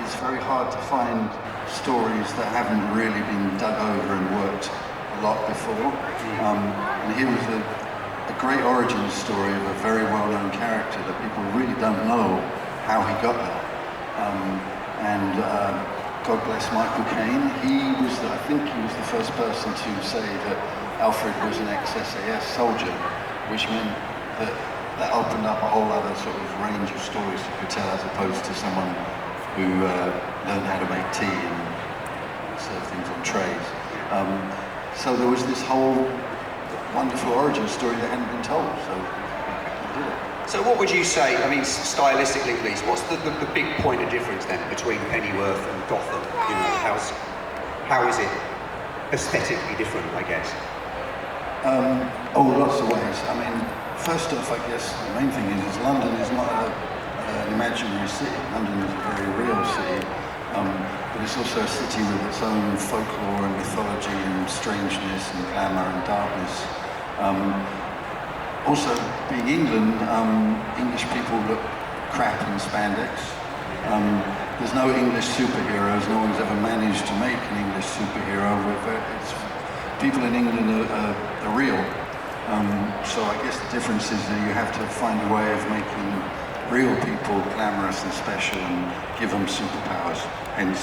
it's very hard to find stories that haven't really been dug over and worked a lot before. And here was a great origin story of a very well-known character that people really don't know how he got there. God bless Michael Caine. I think he was the first person to say that Alfred was an ex-SAS soldier, which meant that opened up a whole other sort of range of stories you could tell, as opposed to someone who learned how to make tea and serve things on trays. So there was this whole wonderful origin story that hadn't been told, so I did it. So what would you say, I mean, stylistically at least, what's the big point of difference then between Pennyworth and Gotham? You know, how is it aesthetically different, I guess? Lots of ways. I mean, first off, I guess the main thing is London is not an imaginary city. London is a very real city, but it's also a city with its own folklore and mythology and strangeness and glamour and darkness. Also, being England, English people look crap in spandex. There's no English superheroes. No one's ever managed to make an English superhero. People in England are real. So I guess the difference is that you have to find a way of making real people glamorous and special and give them superpowers. Hence,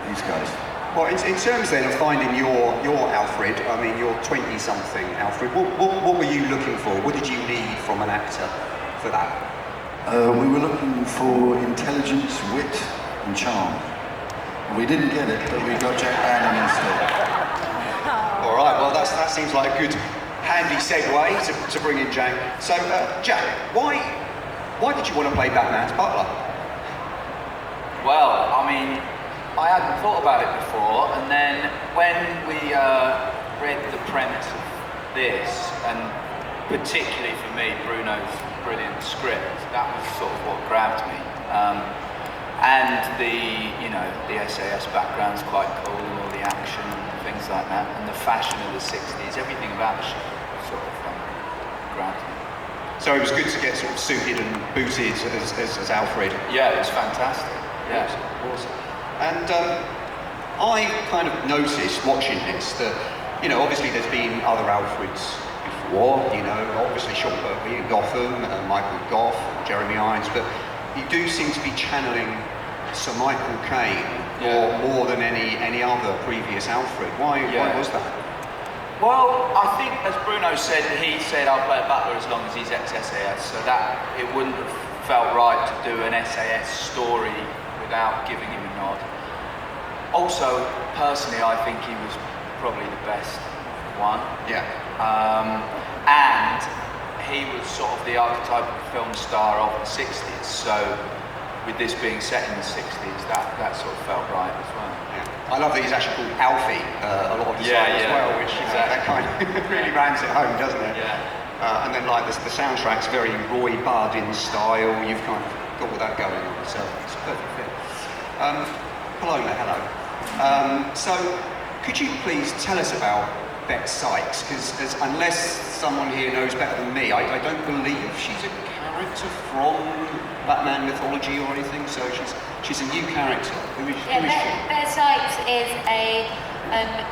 these guys. Well, in terms then of finding your Alfred, I mean, you're 20-something Alfred, what were you looking for? What did you need from an actor for that? We were looking for intelligence, wit, and charm. We didn't get it, but we got Jack Bannon instead. All right, well, that seems like a good, handy segue to bring in Jack. So, Jack, why did you want to play Batman's butler? Well, I mean, I hadn't thought about it before, and then when we read the premise of this, and particularly for me, Bruno's brilliant script, that was sort of what grabbed me. And the SAS background's quite cool, and all the action and things like that, and the fashion of the 60s, everything about the show sort of grabbed me. So it was good to get sort of suited and booted as Alfred. Yeah, it was fantastic. Yeah, it was awesome. And I kind of noticed watching this that, obviously there's been other Alfreds before, obviously Sean Pertwee in Gotham, Michael Gough, Jeremy Irons, but you do seem to be channeling Sir Michael Caine more than any other previous Alfred. Why was that? Well, I think, as Bruno said, he said I'll play a butler as long as he's ex-SAS, so that it wouldn't have felt right to do an SAS story without giving him a nod. Also, personally, I think he was probably the best one. Yeah. And he was sort of the archetype of film star of the 60s, so with this being set in the 60s, that sort of felt right as well. Yeah. I love that he's actually called Alfie a lot of the time as well, which that kind of really rams it home, doesn't it? Yeah. And then like the soundtrack's very Roy Budd in style, you've kind of got all that going on, so it's a perfect fit. Paloma, hello. So, could you please tell us about Bet Sykes? Because unless someone here knows better than me, I don't believe she's a character from Batman mythology or anything. So she's a new character. Who is she? Bet Sykes is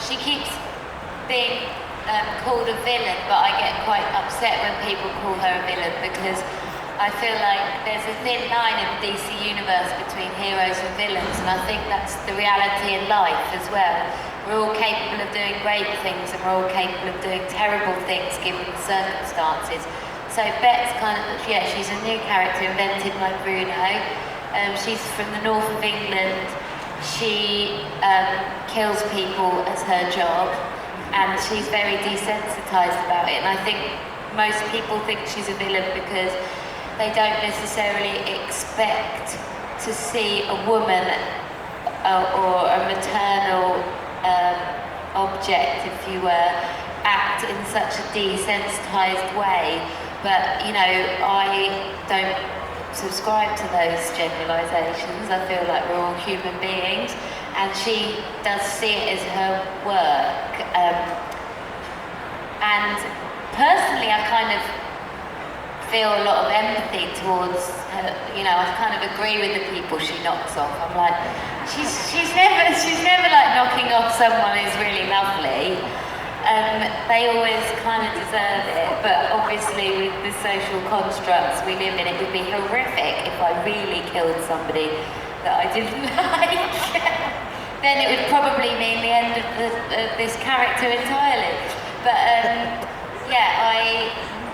she keeps being called a villain, but I get quite upset when people call her a villain because I feel like there's a thin line in the DC universe between heroes and villains, and I think that's the reality in life as well. We're all capable of doing great things, and we're all capable of doing terrible things given the circumstances. So Bet's she's a new character invented by Bruno. She's from the north of England. She kills people as her job, and she's very desensitised about it. And I think most people think she's a villain because they don't necessarily expect to see a woman or a maternal object, if you were, act in such a desensitised way. But, I don't subscribe to those generalisations. I feel like we're all human beings, and she does see it as her work. And personally, I kind of feel a lot of empathy towards her. You know, I kind of agree with the people she knocks off. I'm like, she's never like knocking off someone who's really lovely. They always kind of deserve it, but obviously with the social constructs we live in, it would be horrific if I really killed somebody that I didn't like. Then it would probably mean the end of this character entirely. But yeah,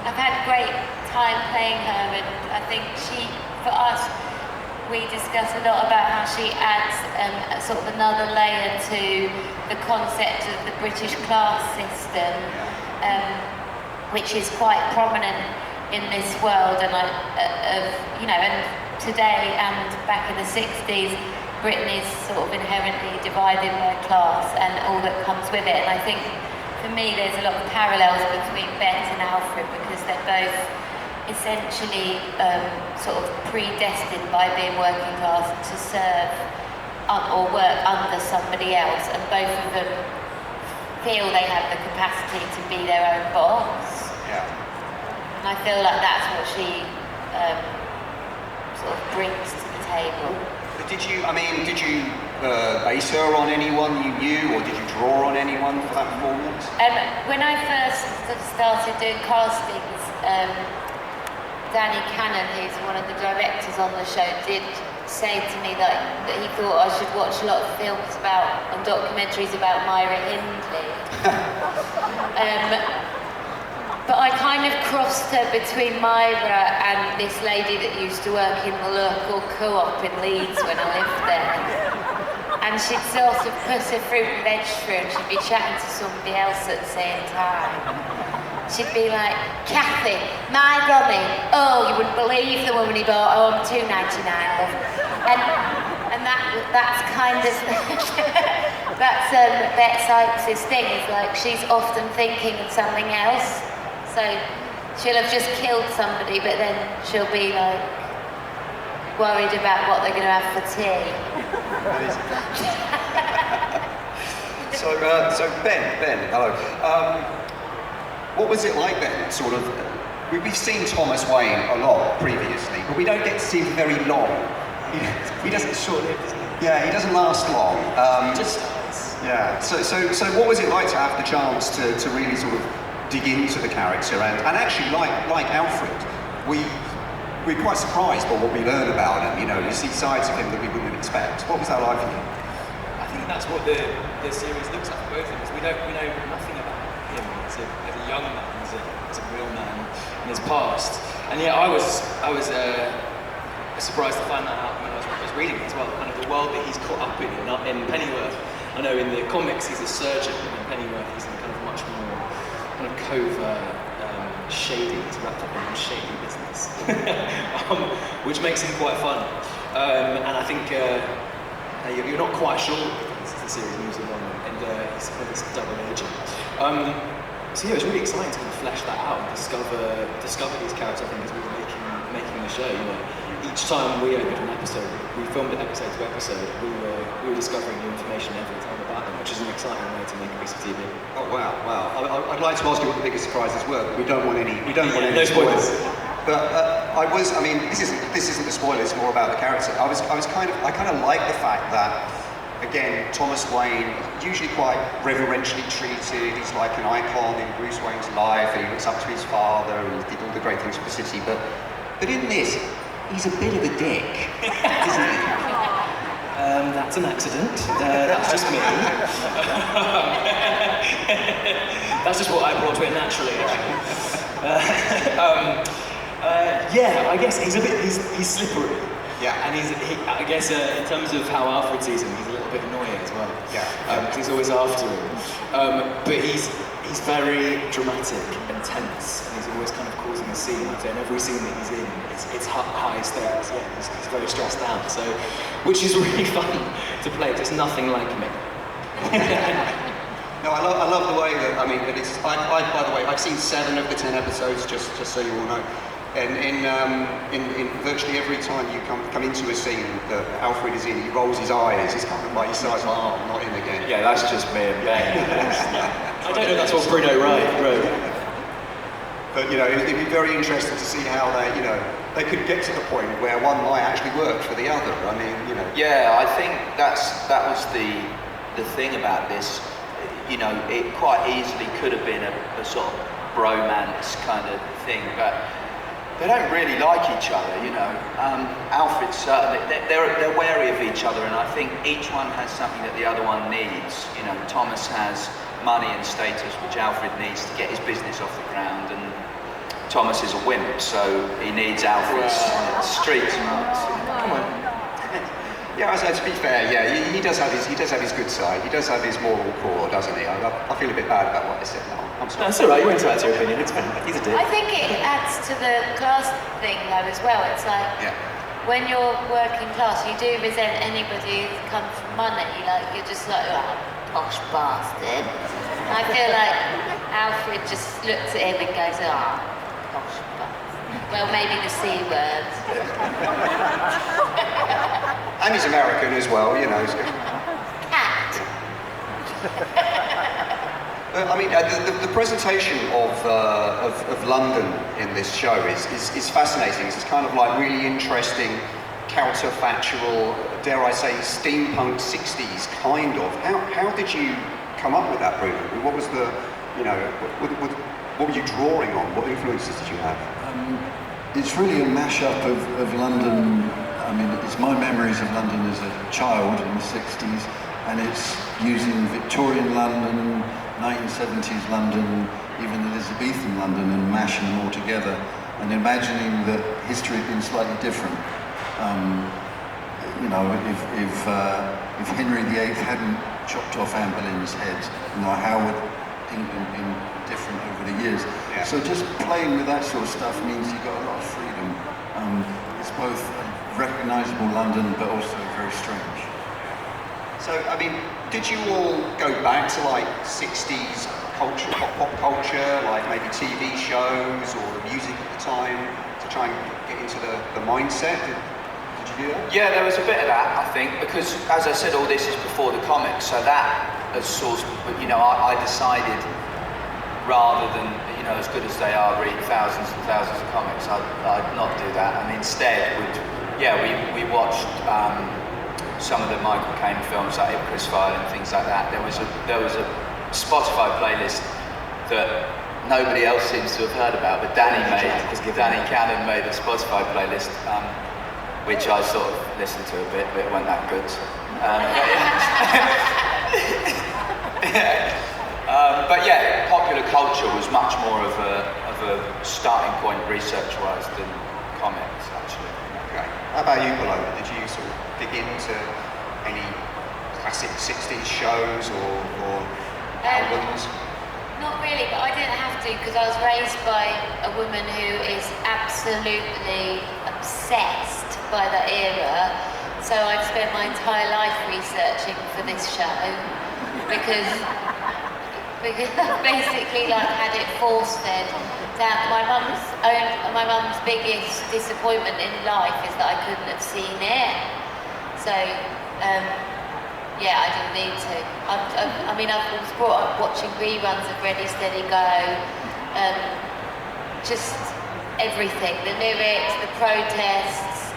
I've had a great time playing her, and I think for us, we discuss a lot about how she adds sort of another layer to the concept of the British class system, which is quite prominent in this world, and and today and back in the 60s, Britain is sort of inherently divided by class and all that comes with it. And I think for me there's a lot of parallels between Bette and Alfred, because they're both essentially sort of predestined by being working class to serve or work under somebody else, and both of them feel they have the capacity to be their own boss. Yeah. And I feel like that's what she sort of brings to the table. But did you base her on anyone you knew, or did you draw on anyone for that performance? When I first started doing castings, Danny Cannon, who's one of the directors on the show, did say to me that he thought I should watch a lot of films and documentaries about Myra Hindley. But I kind of crossed her between Myra and this lady that used to work in the local co-op in Leeds when I lived there. And she'd sort of put her fruit and veg through, and she'd be chatting to somebody else at the same time. She'd be like, Kathy, my golly, oh, you wouldn't believe the woman he bought home £2.99. And that's kind of that's Bette Sykes' thing, is like she's often thinking of something else. So she'll have just killed somebody, but then she'll be like worried about what they're going to have for tea. So Ben, hello. What was it like then? Sort of, we've seen Thomas Wayne a lot previously, but we don't get to see him very long. He doesn't short-lived, isn't he? Yeah, he doesn't last long. Just starts. Yeah. So what was it like to have the chance to really sort of dig into the character, and actually like Alfred, we're quite surprised by what we learn about him. You know, you see sides of him that we wouldn't expect. What was that like for you? I think that's what the series looks at for both of us. We know nothing about him as a young man, as a real man in his past. And yeah, I was surprised to find that out when I was reading it as well. Kind of the world that he's caught up in Pennyworth. I know in the comics he's a surgeon, and in Pennyworth he's in kind of much more kind of covert, shady, he's wrapped up in shady business, which makes him quite fun. And I think you're not quite sure as the series moves along, and he's kind of this double agent. So yeah, it was really exciting to kind of flesh that out and discover these characters. I think as we were making the show, you know, each time we opened an episode, we filmed it episode to episode, we were discovering new information every time about them, which is an exciting way to make a piece of TV. Oh wow! I'd like to ask you what the biggest surprises were, but we don't want any no spoilers. But this isn't the spoiler. It's more about the character. I kind of like the fact that, again, Thomas Wayne, usually quite reverentially treated. He's like an icon in Bruce Wayne's life, and he looks up to his father, and he did all the great things for the city. But in this, he's a bit of a dick, isn't he? That's an accident. That's just me. That's just what I brought to it naturally. Yeah, I guess he's slippery. Yeah. And I guess in terms of how Alfred sees him, he's a little bit annoying as well. Yeah. Because he's always after him. But he's very dramatic and tense, and he's always kind of causing a scene. Like in every scene that he's in, it's high stakes. Yeah, he's very stressed out. So, which is really fun to play. It's nothing like me. No, I love the way that, I mean, that it's, by the way, I've seen 7 of the 10 episodes, just so you all know. And in virtually every time you come into a scene that Alfred is in, he rolls his eyes, he's kind of like, he starts, oh, I'm not in again. Yeah, that's just me and Ben. I don't know that's what Bruno wrote. But it'd be very interesting to see how they could get to the point where one might actually work for the other. I mean, Yeah, I think that was the thing about this. It quite easily could have been a sort of bromance kind of thing, but they don't really like each other. Alfred certainly, they're wary of each other, and I think each one has something that the other one needs. Thomas has money and status, which Alfred needs to get his business off the ground, and Thomas is a wimp, so he needs Alfred's street smarts. Come on. Yeah, to be fair, yeah, he does have his good side. He does have his moral core, doesn't he? I feel a bit bad about what I said now. I'm sorry. That's all right. You're entitled to your opinion. It's fine. He's a dick. I think it adds to the class thing though as well. It's like when you're working class, you do resent anybody who's come from money. Like you're just like, oh, posh bastard. I feel like Alfred just looks at him and goes, oh, posh bastard. Well, maybe the C word. And he's American as well, Cat. I mean, the presentation of London in this show is fascinating. It's kind of like really interesting, counterfactual, dare I say, steampunk 60s kind of. How did you come up with that, Bruno? What was the, what were you drawing on? What influences did you have? It's really a mashup of London. I mean, it's my memories of London as a child in the 60s, and it's using Victorian London, 1970s London, even Elizabethan London, and mashing them all together, and imagining that history had been slightly different. If Henry VIII hadn't chopped off Anne Boleyn's head, how would England been different over the years? Yeah. So just playing with that sort of stuff means you've got a lot of freedom. It's both recognisable London, but also very strange. So, I mean, did you all go back to like 60s culture, pop culture, like maybe TV shows or the music at the time to try and get into the mindset? Did you do that? Yeah, there was a bit of that, I think, because as I said, all this is before the comics, so that as source, I decided rather than, as good as they are, read thousands and thousands of comics, I'd not do that, and instead we watched some of the Michael Caine films like Icarus File and things like that. There was a Spotify playlist that nobody else seems to have heard about, but Danny Cannon made a Spotify playlist, which I sort of listened to a bit, but it wasn't that good. But yeah, popular culture was much more of a starting point research-wise than comics, actually. Okay. How about you, Paloma? Did you sort of dig into any classic 60s shows or albums? Not really, but I didn't have to because I was raised by a woman who is absolutely obsessed by that era. So I've spent my entire life researching for this show because I've basically had it force-fed down. My mum's biggest disappointment in life is that I couldn't have seen it. So I didn't need to. I was brought up watching reruns of Ready, Steady, Go. Just everything, the lyrics, the protests,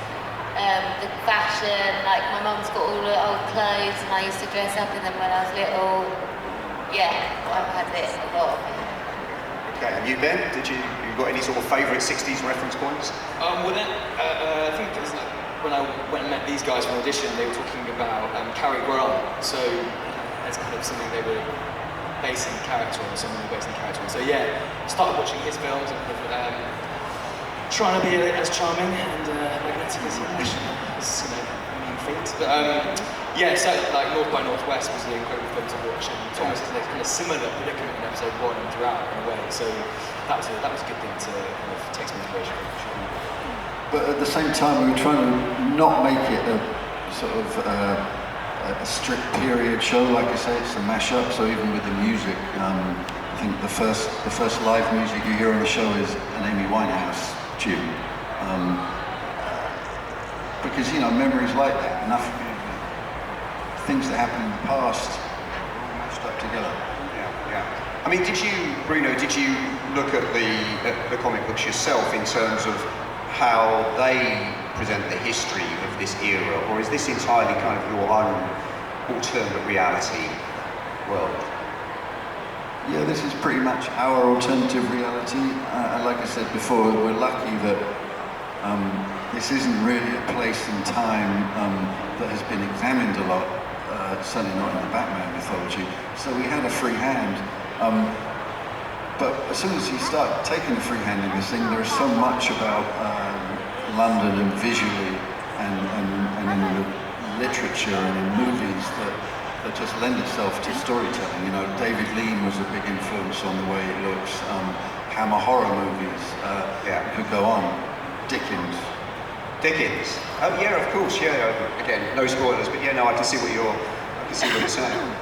the fashion. Like my mum's got all the old clothes and I used to dress up in them when I was little. Yeah, I've had it a lot. Okay, and you, Ben? You got any sort of favourite 60s reference points? I think it was when I went and met these guys for an audition, they were talking about Cary Grant. So that's kind of something they were basing the character on, So yeah, started watching his films and trying to be as charming and magnetic as he was, a mean feat. But so like North by Northwest was an incredible film to watch, and Thomas is in a kind of similar predicament in episode 1 and throughout in a way. So that was a good thing to kind of take some inspiration from. But at the same time, we were trying to not make it a sort of a strict period show. Like I say, it's a mashup. So even with the music, I think the first live music you hear on the show is an Amy Winehouse tune, because memories like that, enough things that happened in the past, all mashed up together. Yeah. I mean, Bruno, did you look at the comic books yourself in terms of how they present the history of this era, or is this entirely kind of your own alternate reality world? Yeah, this is pretty much our alternative reality. Like I said before, we're lucky that this isn't really a place and time that has been examined a lot, certainly not in the Batman mythology. So we had a free hand. But as soon as you start taking a free hand in this thing, there is so much about London and visually and in the literature and in movies that just lend itself to storytelling. You know, David Lean was a big influence on the way it looks. Hammer horror movies, could go on. Dickens. Oh yeah, of course. Yeah. Again, no spoilers, but yeah, no, I can see what you're saying.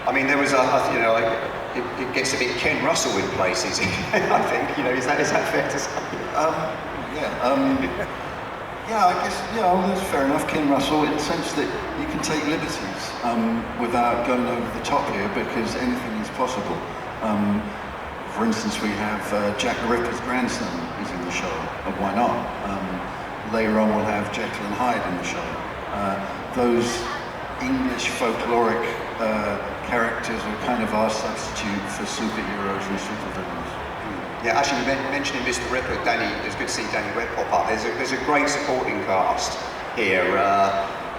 I mean, there was it gets a bit Ken Russell in places. I think, you know, is that fair to say? Yeah, I guess, that's fair enough, Ken Russell, in the sense that you can take liberties without going over the top here, because anything is possible. For instance, we have Jack the Ripper's grandson is in the show, and why not? Later on we'll have Jekyll and Hyde in the show. Those English folkloric characters are kind of our substitute for superheroes and supervillains. Yeah, actually, mentioning Mr. Ripper, Danny, it's good to see Danny Webb pop up. There's a great supporting cast here,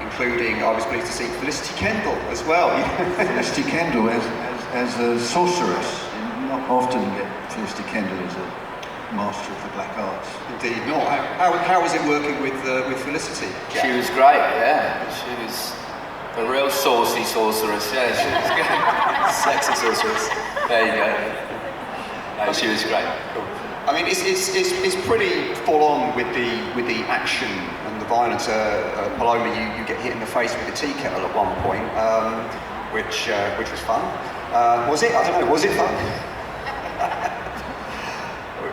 including, I was pleased to see Felicity Kendall as well. Felicity Kendall as a sorceress. Not often you get Felicity Kendall as a master of the black arts. Indeed not. How was it working with Felicity? She was great, yeah. She was a real saucy sorceress, yeah. She was good. Sexy sorceress. There you go. No, she was great. Cool. I mean, it's pretty full on with the action and the violence. Paloma, you get hit in the face with a tea kettle at one point, which was fun. Was it? I don't know. Was it fun?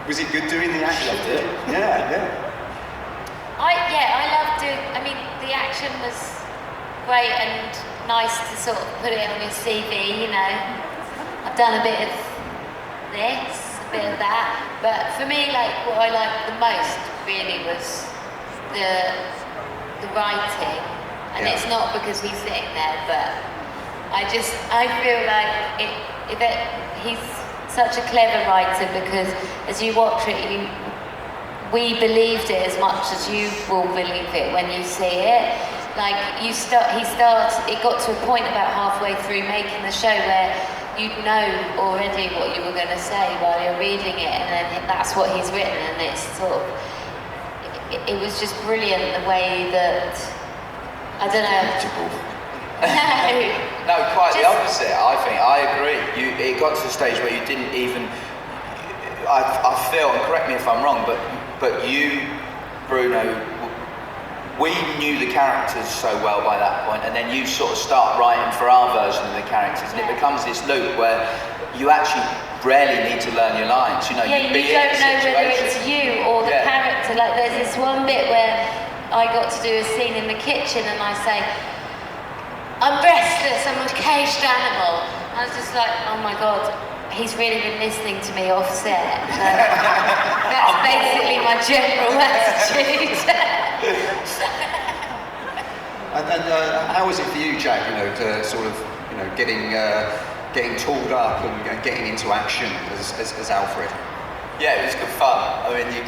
Was it good doing the action? Loved it. Yeah. I loved doing. I mean, the action was great and nice to sort of put it on your CV. You know, I've done a bit of this, a bit of that, but for me, like, what I liked the most really was the writing, and it's not because he's sitting there, but I feel like he's such a clever writer, because as you watch it, we believed it as much as you will believe it when you see it. Like, it got to a point about halfway through making the show where you'd know already what you were going to say while you're reading it, and then that's what he's written, and it's sort of, it was just brilliant the way that, I don't know. No, quite the opposite, I think. I agree. It got to the stage where you didn't even, I feel, and correct me if I'm wrong, but you, Bruno, we knew the characters so well by that point, and then you sort of start writing for our version of the characters, and it becomes this loop where you actually rarely need to learn your lines. You know, you don't know whether it's you or the character. Like, there's this one bit where I got to do a scene in the kitchen, and I say, "I'm restless, I'm a caged animal." I was just like, oh my God, he's really been listening to me off set. That's basically my general attitude. And how was it for you, Jack? You know, to sort of, you know, getting tooled up and getting into action as Alfred? Yeah, it was good fun. I mean, you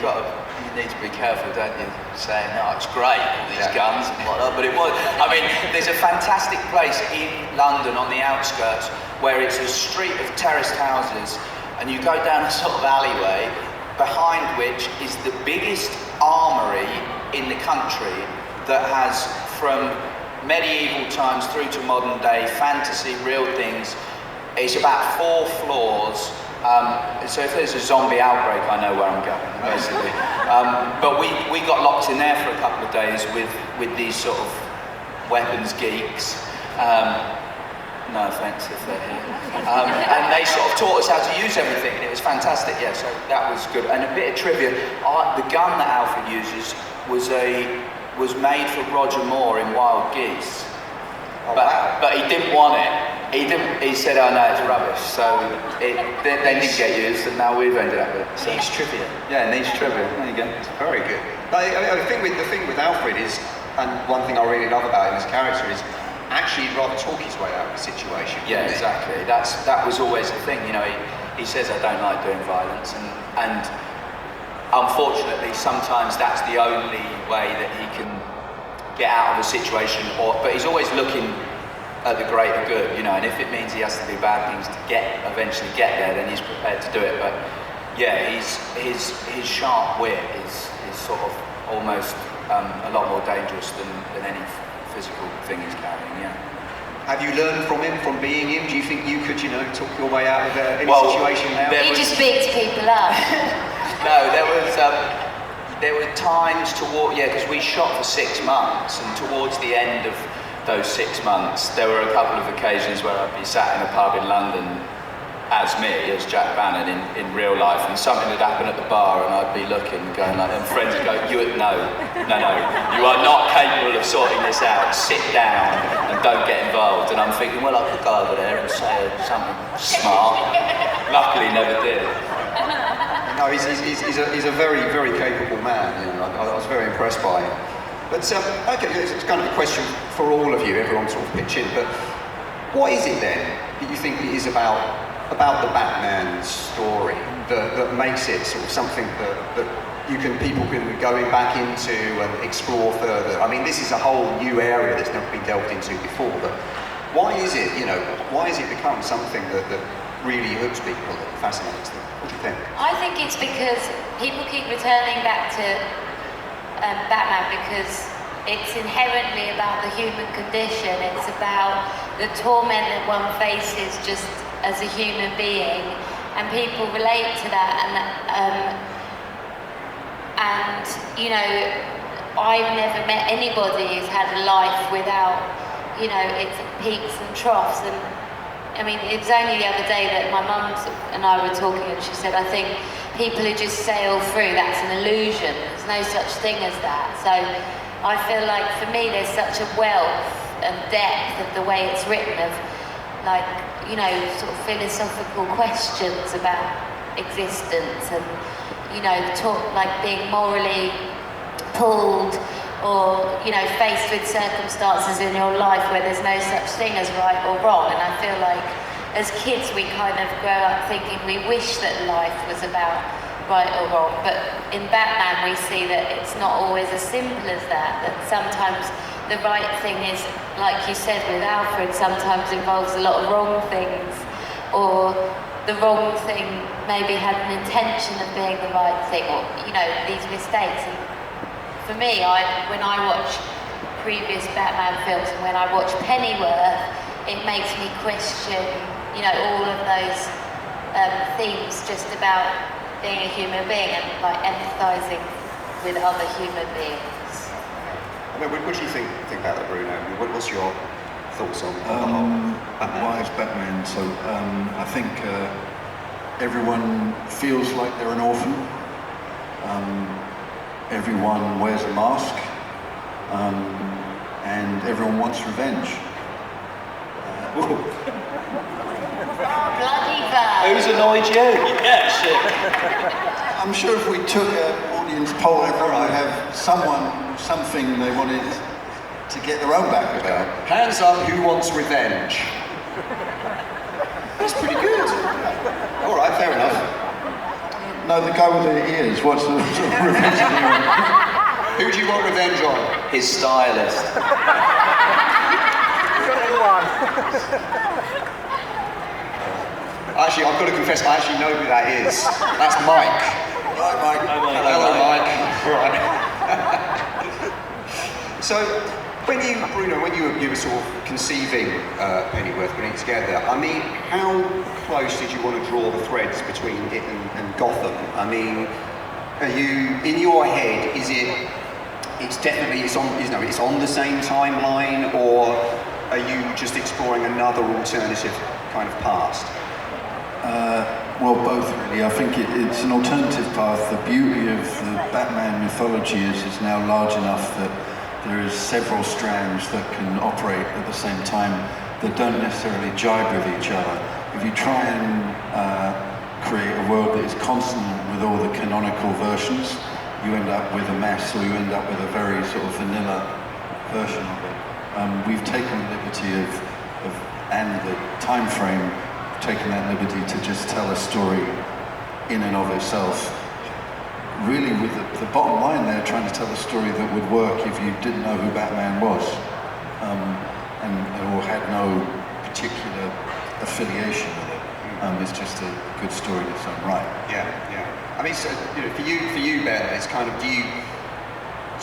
need to be careful, don't you? Saying, "No, it's great, all these guns and whatnot." But it was. I mean, there's a fantastic place in London on the outskirts where it's a street of terraced houses, and you go down a sort of alleyway, behind which is the biggest armoury in the country that has, from medieval times through to modern day, fantasy, real things. It's about 4 floors. So if there's a zombie outbreak, I know where I'm going, basically. But we got locked in there for a couple of days with these sort of weapons geeks. No offence if they're here. And they sort of taught us how to use everything, and it was fantastic. Yeah, so that was good. And a bit of trivia: the gun that Alfred uses was made for Roger Moore in Wild Geese. Oh, wow. but he didn't want it. He said, "Oh no, it's rubbish." So they didn't get used, and now we've ended up with it. So. Niche trivia. Yeah, niche trivia. There you go. It's very good. But the thing with Alfred is, and one thing I really love about him as a character is, actually he'd rather talk his way out of the situation. Yeah, exactly. That was always the thing. You know, he says, "I don't like doing violence," and unfortunately, sometimes that's the only way that he can get out of a situation. But he's always looking at the greater good, you know, and if it means he has to do bad things to eventually get there, then he's prepared to do it. But yeah, his sharp wit is sort of almost a lot more dangerous than any physical thing he's carrying. Yeah. Have you learned from him, from being him? Do you think you could, talk your way out of any situation now? He just beats people up. No, there were times because we shot for 6 months, and towards the end of those 6 months, there were a couple of occasions where I'd be sat in a pub in London as Jack Bannon in real life, and something would happen at the bar, and I'd be looking, going like, and friends would go, no, you are not capable of sorting this out, sit down and don't get involved. And I'm thinking, well, I could go over there and say something smart. Luckily, never did. No, he's a very, very capable man. I was very impressed by him. But okay, it's kind of a question for all of you. Everyone sort of pitch in. But what is it then that you think it is about the Batman story that makes it sort of something that people can go back into and explore further? I mean, this is a whole new area that's never been delved into before. But why is it? Why has it become something that really hooks people, that fascinates them? What do you think? I think it's because people keep returning back to Batman because it's inherently about the human condition. It's about the torment that one faces just as a human being, and people relate to that. And I've never met anybody who's had a life without, its peaks and troughs. And I mean, it was only the other day that my mum and I were talking, and she said, "I think people who just sail through, that's an illusion. There's no such thing as that." So I feel like for me there's such a wealth and depth of the way it's written, of sort of philosophical questions about existence, and being morally pulled, or faced with circumstances in your life where there's no such thing as right or wrong. And I feel like as kids we kind of grow up thinking we wish that life was about right or wrong, but in Batman we see that it's not always as simple as that sometimes the right thing is, like you said with Alfred, sometimes involves a lot of wrong things, or the wrong thing maybe had an intention of being the right thing, or these mistakes. And for me, when I watch previous Batman films and when I watch Pennyworth, it makes me question all of those themes just about being a human being and empathizing with other human beings. I mean, what do you think about that, Bruno? What's your thoughts on the whole Batman? Why is Batman so? I think everyone feels like they're an orphan. Everyone wears a mask, and everyone wants revenge. Bloody bad. Who's annoyed you? Yeah, shit. I'm sure if we took an audience poll, everyone would have something they wanted to get their own back about. Hands up, who wants revenge? That's pretty good. All right, fair enough. No, the guy with the ears. What's the revenge of the ears? Who do you want revenge on? His stylist. Actually, I've got to confess, I actually know who that is. That's Mike. Hi, Mike. Hello, Mike. Right. So, Bruno, when you were sort of conceiving Pennyworth, putting it together, I mean, how close did you want to draw the threads between it and Gotham? I mean, are you, in your head, it's on the same timeline, or are you just exploring another alternative kind of past? Well, both really. I think it's an alternative path. The beauty of the Batman mythology is it's now large enough that there is several strands that can operate at the same time that don't necessarily jibe with each other. If you try and create a world that is consonant with all the canonical versions, you end up with a mess, or you end up with a very sort of vanilla version of it. We've taken the liberty and the time frame, taken that liberty to just tell a story in and of itself. Really, with the bottom line there, trying to tell a story that would work if you didn't know who Batman was, or had no particular affiliation with it. It's just a good story in its own right. Yeah, yeah. I mean, so, for you, Ben, it's kind of, do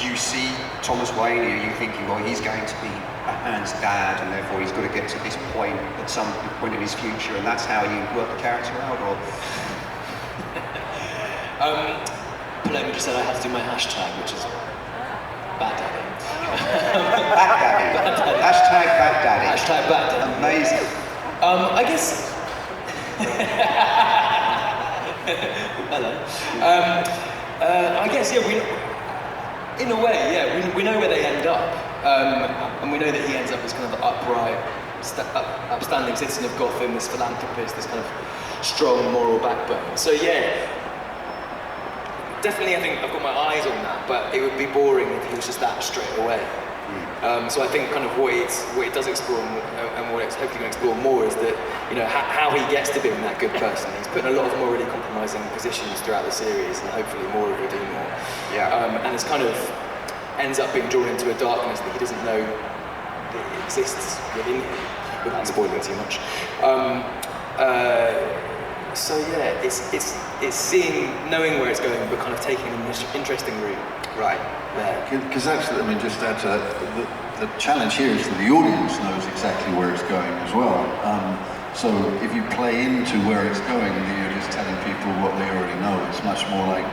you see Thomas Wayne? Are you thinking, well, he's going to be Batman's dad, and therefore he's got to get to this point at some point in his future, and that's how you work the character out, or? Paloma just said I had to do my hashtag, which is Bat Daddy. Bat Daddy. Hashtag Bat Daddy. Hashtag Bat Daddy. Amazing. I guess. Hello. I guess, yeah, in a way, yeah, we know where they end up, and we know that he ends up as kind of the upright, upstanding citizen of Gotham, this philanthropist, this kind of strong moral backbone. So yeah. Definitely, I think I've got my eyes on that, but it would be boring if he was just that straight away. So I think kind of what it does explore, and what it's hopefully going to explore more, is that, how he gets to being that good person. He's put in a lot of morally compromising positions throughout the series, and hopefully more will do more. Yeah. And it's kind of ends up being drawn into a darkness that he doesn't know that exists within him, without spoiling too much. So yeah, it's knowing where it's going, but kind of taking an interesting route. Right. Because that's, just to add to that, the challenge here is that the audience knows exactly where it's going as well. So if you play into where it's going, then you're just telling people what they already know. It's much more like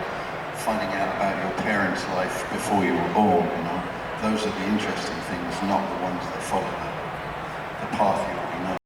finding out about your parents' life before you were born. Those are the interesting things, not the ones that follow the path you